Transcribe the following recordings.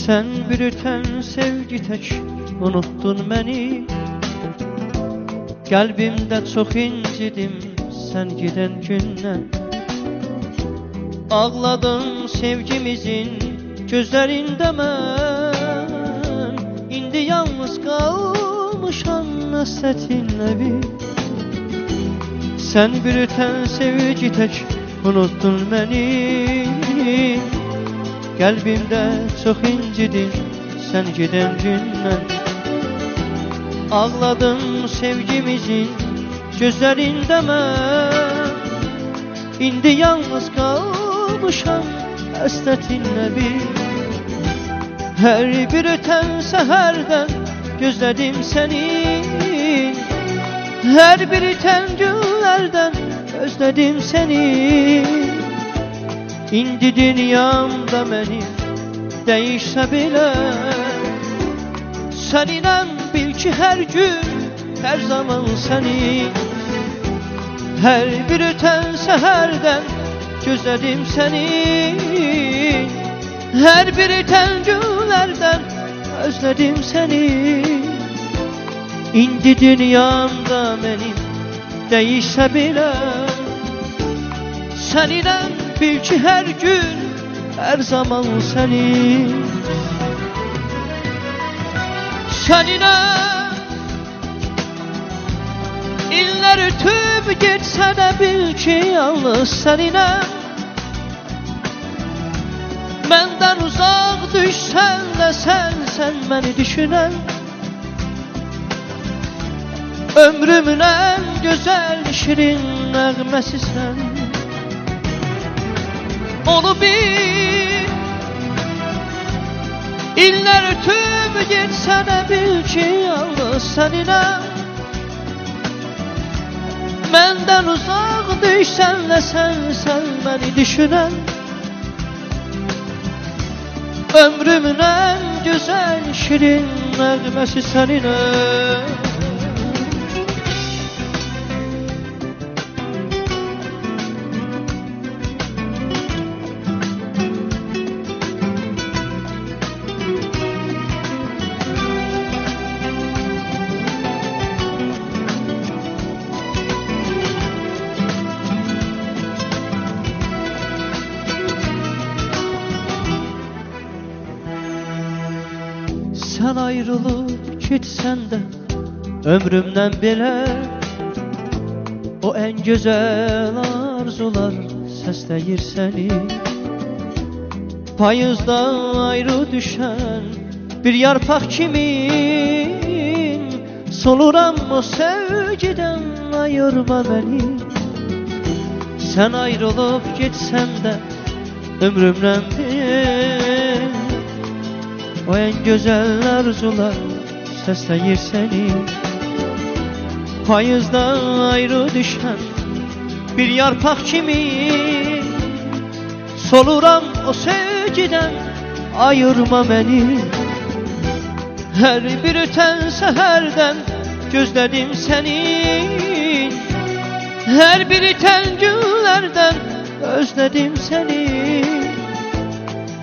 Sen bürüten sevgi tek unuttun beni. Kalbimde çok incidim sen giden günden. Ağladım sevgimizin gözlerinde ben. İndi yalnız kalmışam hasretinle bir. Sen bürüten sevgi tek unuttun beni. Kalbimde çok incidim sen giden günden. Ağladım sevgimizin gözlerinde ben. İndi yalnız kalmışam hasretinle bir. Her bir öten seherden gözledim seni. Her bir öten günlerden özledim seni. İndi dünyamda benim değişse bile, seninle bil ki her gün her zaman seni. Her bir öten seherden gözledim seni. Her bir öten günlerden özledim seni. İndi dünyamda benim değişse bile, seninle bil ki her gün her zaman seni. Seninle iller ötüp geçse de bil ki yalnız seninle. Menden uzak düşsen de sen beni düşünen. Ömrümün en güzel şirin nəğməsi sen. Onu bil, iller ötüp geçse de bil ki yalnız seninle. Menden uzak düşsen de sen beni düşünen. Ömrümün en güzel şirin nəğməsi seninle. Sen ayrılıp gitsen de ömrümden bile, o en güzel arzular səsləyir seni. Payızdan ayrı düşen bir yarpaq kimin, soluram o sevgiden ayırma beni. Sen ayrılıp gitsen de ömrümden bile, o en güzel arzular səsləyir seni. Payızdan ayrı düşen bir yarpaq kimi, soluram o sevgiden ayırma beni. Her bir öten seherden gözledim seni. Her bir öten günlerden özledim seni.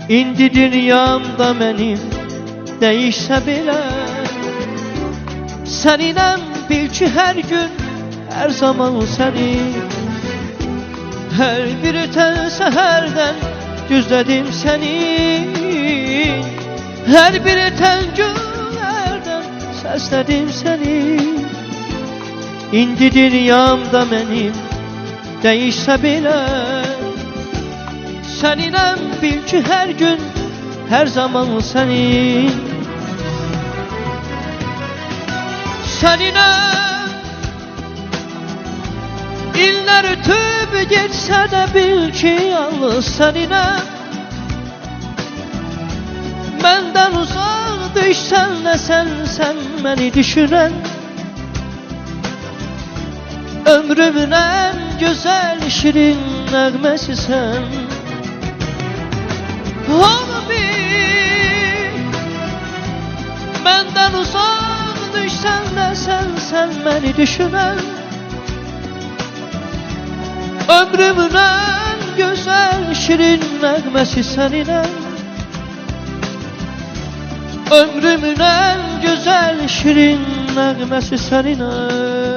İndi dünyamda benim değişse bile, seninle bil ki her gün her zaman seni. Her bir öten seherden gözledim seni. Her bir öten günlerden səslədim seni. İndi dünyamda benim değişse bile, seninle bil ki her gün her zaman seni. Seninle iller ötüp geçse de bil ki yalnız seninle. Menden uzak düşsen de sen beni düşünen. Ömrümün en güzel şirin nəğməsi sen. Onu bil, menden uzak düşsen de sen beni düşünen. Ömrümün en güzel şirin nəğməsi seninle. Ömrümün en güzel şirin nəğməsi səninəm.